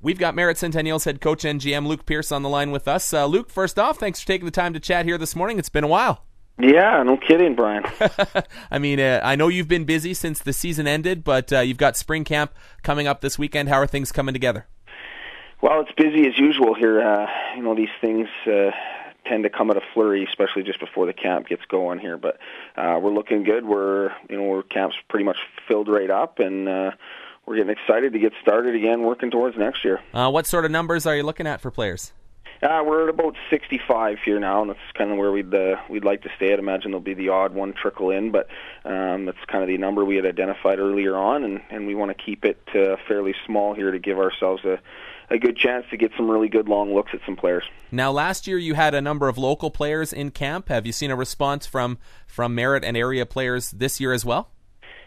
We've got Merritt Centennials Head Coach and GM Luke Pierce on the line with us. Luke, first off, thanks for taking the time to chat here this morning. It's been a while. Yeah, no kidding, Brian. I mean, I know you've been busy since the season ended, but you've got spring camp coming up this weekend. How are things coming together? Well, it's busy as usual here. These things tend to come at a flurry, especially just before the camp gets going here. But we're looking good. We're camp's pretty much filled right up, and we're getting excited to get started again, working towards next year. What sort of numbers are you looking at for players? We're at about 65 here now, and that's kind of where we'd like to stay. I'd imagine there'll be the odd one trickle in, but that's kind of the number we had identified earlier on, and we want to keep it fairly small here to give ourselves a good chance to get some really good long looks at some players. Now, last year you had a number of local players in camp. Have you seen a response from Merritt and area players this year as well?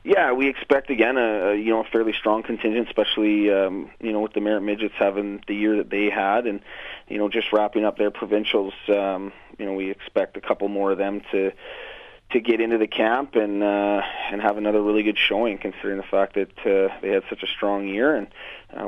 Yeah, we expect again a fairly strong contingent, especially with the Merritt Midgets having the year that they had, and just wrapping up their provincials. We expect a couple more of them to get into the camp and have another really good showing, considering the fact that they had such a strong year, and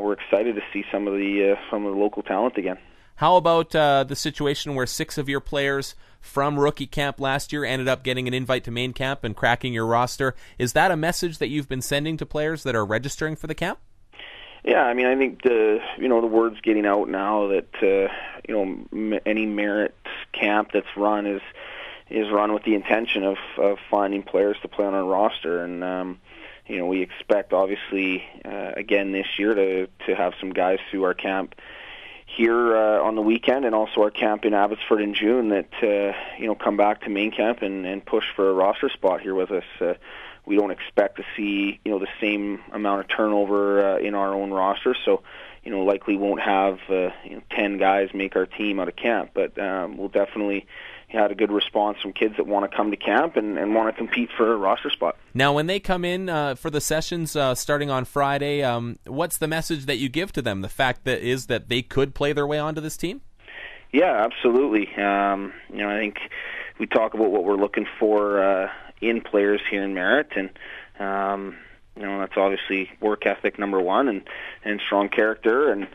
we're excited to see some of the local talent again. How about the situation where 6 of your players from rookie camp last year ended up getting an invite to main camp and cracking your roster? Is that a message that you've been sending to players that are registering for the camp? Yeah, I mean, I think the word's getting out now that any Merritt camp that's run is run with the intention of finding players to play on our roster, and we expect obviously again this year to have some guys through our camp here on the weekend, and also our camp in Abbotsford in June that come back to main camp and push for a roster spot here with us. We don't expect to see the same amount of turnover in our own roster, so likely won't have 10 guys make our team out of camp, but we'll definitely had a good response from kids that want to come to camp and want to compete for a roster spot. Now, when they come in for the sessions starting on Friday, what's the message that you give to them? The fact that they could play their way onto this team? Yeah, absolutely. I think we talk about what we're looking for in players here in Merritt, and that's obviously work ethic number one, and strong character, and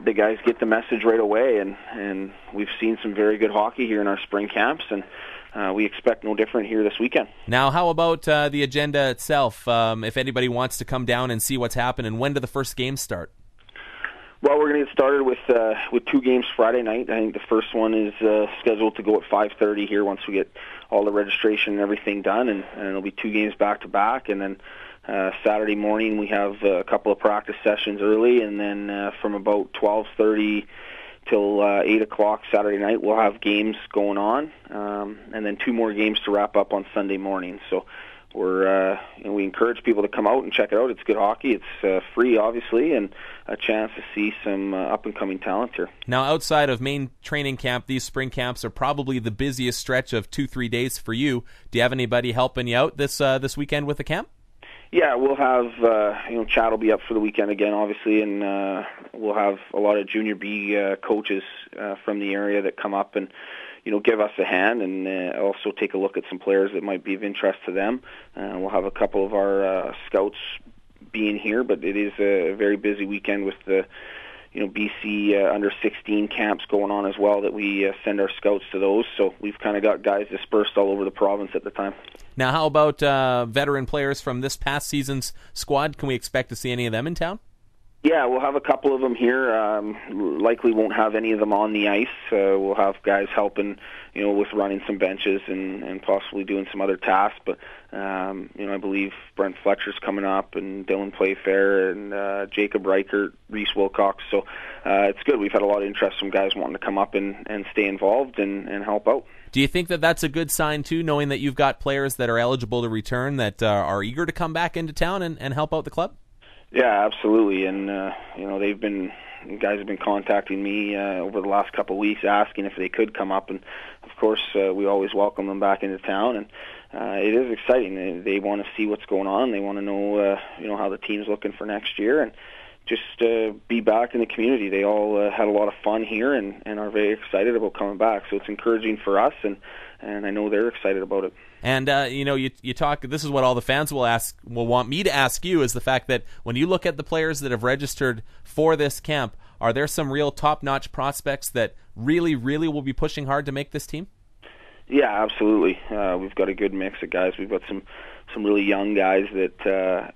the guys get the message right away, and we've seen some very good hockey here in our spring camps, and we expect no different here this weekend. Now, how about the agenda itself? If anybody wants to come down and see what's happening, when do the first games start? Well, we're going to get started with 2 games Friday night. I think the first one is scheduled to go at 5:30 here once we get all the registration and everything done, and it'll be 2 games back-to-back, and then Saturday morning we have a couple of practice sessions early, and then from about 12:30 till 8 o'clock Saturday night we'll have games going on, and then 2 more games to wrap up on Sunday morning. So we encourage people to come out and check it out. It's good hockey. It's free, obviously, and a chance to see some up-and-coming talent here. Now, outside of main training camp, these spring camps are probably the busiest stretch of 2-3 days for you. Do you have anybody helping you out this weekend with the camp? Yeah, we'll have, Chad will be up for the weekend again, obviously, and we'll have a lot of Junior B coaches from the area that come up and, give us a hand, and also take a look at some players that might be of interest to them. We'll have a couple of our scouts being here, but it is a very busy weekend with the BC under 16 camps going on as well, that we send our scouts to those. So we've kind of got guys dispersed all over the province at the time. Now, how about veteran players from this past season's squad? Can we expect to see any of them in town? Yeah, we'll have a couple of them here. Likely won't have any of them on the ice. We'll have guys helping, with running some benches and possibly doing some other tasks. But, I believe Brent Fletcher's coming up, and Dylan Playfair, and Jacob Reichert, Reese Wilcox. So it's good. We've had a lot of interest from guys wanting to come up and stay involved and help out. Do you think that that's a good sign, too, knowing that you've got players that are eligible to return that are eager to come back into town and help out the club? Yeah, absolutely, and guys have been contacting me over the last couple of weeks asking if they could come up, and of course we always welcome them back into town, and it is exciting. They want to see what's going on. They want to know how the team's looking for next year, and just be back in the community. They all had a lot of fun here and are very excited about coming back. So it's encouraging for us, and I know they're excited about it. And you talk. This is what all the fans will want me to ask you, is the fact that when you look at the players that have registered for this camp, are there some real top-notch prospects that really, really will be pushing hard to make this team? Yeah, absolutely. We've got a good mix of guys. We've got some really young guys that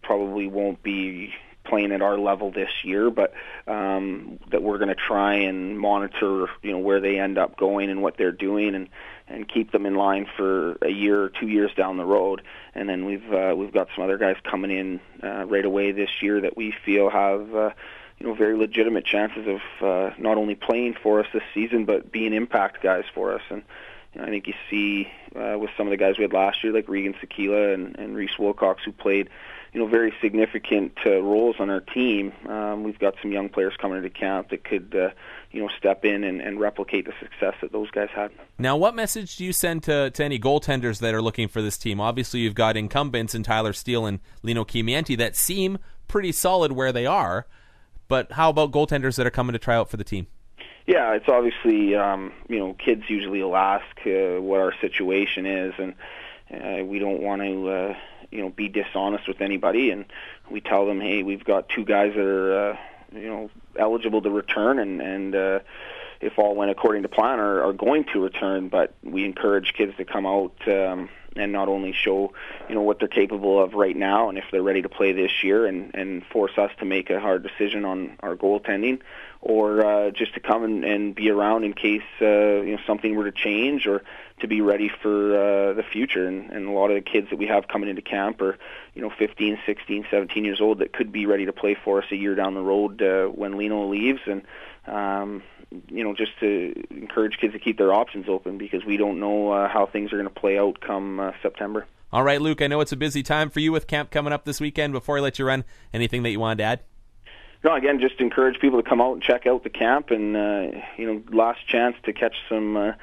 probably won't be playing at our level this year, but that we're going to try and monitor, where they end up going and what they're doing, and keep them in line for a year or 2 years down the road. And then we've got some other guys coming in right away this year that we feel have very legitimate chances of not only playing for us this season, but being impact guys for us. And I think you see with some of the guys we had last year, like Regan Sekila and Reese Wilcox, who played very significant roles on our team. We've got some young players coming into camp that could step in and replicate the success that those guys had. Now, what message do you send to any goaltenders that are looking for this team? Obviously, you've got incumbents in Tyler Steele and Lino Kimienti that seem pretty solid where they are, but how about goaltenders that are coming to try out for the team? Yeah, it's obviously, kids usually will ask what our situation is, and we don't want to, be dishonest with anybody, and we tell them, hey, we've got two guys that are, eligible to return, and if all went according to plan, are going to return, but we encourage kids to come out and not only show, what they're capable of right now, and if they're ready to play this year, and force us to make a hard decision on our goaltending, or just to come and be around in case something were to change, or to be ready for the future. And a lot of the kids that we have coming into camp are 15, 16, 17 years old that could be ready to play for us a year down the road when Lino leaves, and just to encourage kids to keep their options open, because we don't know how things are going to play out come September. All right, Luke, I know it's a busy time for you with camp coming up this weekend. Before I let you run, anything that you wanted to add? No, again, just encourage people to come out and check out the camp, and last chance to catch some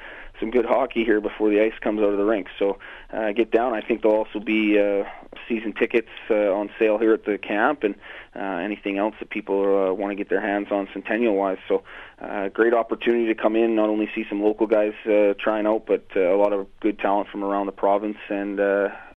good hockey here before the ice comes out of the rink. So get down. I think there'll also be season tickets on sale here at the camp, and anything else that people want to get their hands on Centennial-wise. So great opportunity to come in, not only see some local guys trying out, but a lot of good talent from around the province, and